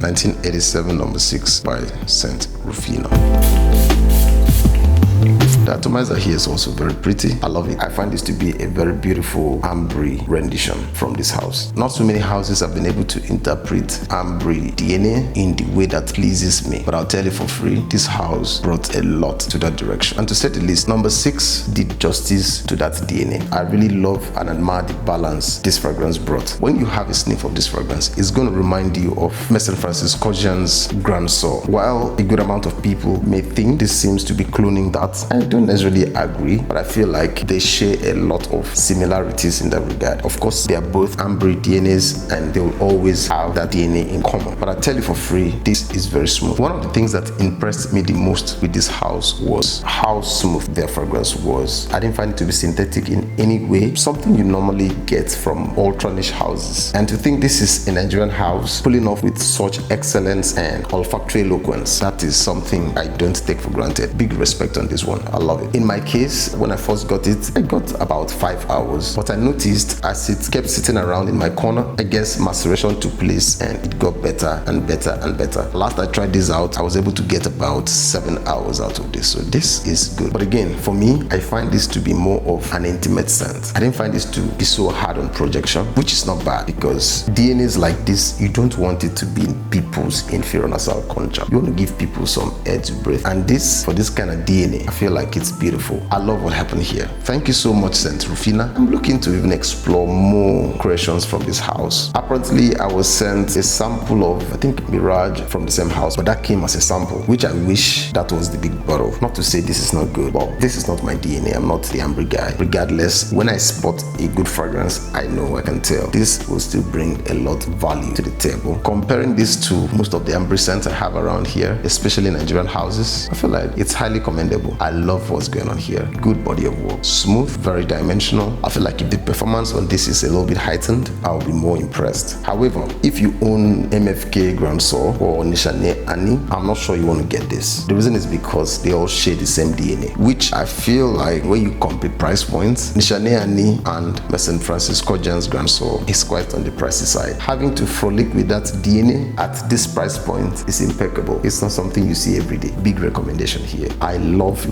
1987 No.6 by St. RUFINA. The atomizer here is also very pretty. I love it. I find this to be a very beautiful ambre rendition from this house. Not so many houses have been able to interpret ambre DNA in the way that pleases me, but I'll tell you for free, this house brought a lot to that direction. And to say the least, No.6 did justice to that DNA. I really love and admire the balance this fragrance brought. When you have a sniff of this fragrance, it's going to remind you of Mr. Francis Coccian's Grand Soul. While a good amount of people may think this seems to be cloning that, I don't necessarily agree, but I feel like they share a lot of similarities in that regard. Of course, they are both ambre DNAs and they will always have that DNA in common. But I tell you for free, this is very smooth. One of the things that impressed me the most with this house was how smooth their fragrance was. I didn't find it to be synthetic in any way, something you normally get from ultra-niche houses. And to think this is a Nigerian house pulling off with such excellence and olfactory eloquence, that is something I don't take for granted. Big respect on this one. I love it. In my case, when I first got it, I got about 5 hours, but I noticed as it kept sitting around in my corner, I guess maceration took place and it got better and better and better. Last I tried this out, I was able to get about 7 hours out of this, so this is good. But again, for me, I find this to be more of an intimate scent. I didn't find this to be so hard on projection, which is not bad, because DNAs like this, you don't want it to be in people's inferior nasal concha. You want to give people some air to breathe, and this, for this kind of DNA, I feel like it's beautiful. I love what happened here. Thank you so much, St. RUFINA. I'm looking to even explore more creations from this house. Apparently, I was sent a sample of, I think, Mirage from the same house, but that came as a sample, which I wish that was the big bottle. Not to say this is not good, but this is not my DNA. I'm not the amber guy. Regardless, when I spot a good fragrance, I know, I can tell this will still bring a lot of value to the table. Comparing this to most of the amber scents I have around here, especially in Nigerian houses, I feel like it's highly commendable. I love what's going on here. Good body of work. Smooth, very dimensional. I feel like if the performance on this is a little bit heightened, I'll be more impressed. However, if you own MFK Grand Soul or Nishane Ani, I'm not sure you want to get this. The reason is because they all share the same DNA, which I feel like when you compare price points, Nishane Ani and St. Francis Coccian's Grand Soul is quite on the pricey side. Having to frolic with that DNA at this price point is impeccable. It's not something you see every day. Big recommendation here. I love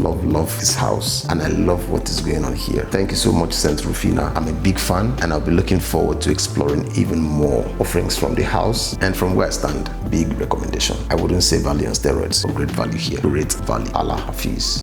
this house and I love what is going on here. Thank you so much, St. RUFINA. I'm a big fan and I'll be looking forward to exploring even more offerings from the house and from where I stand. Big recommendation. I wouldn't say value on steroids, but great value here. Great value. Allah Hafiz.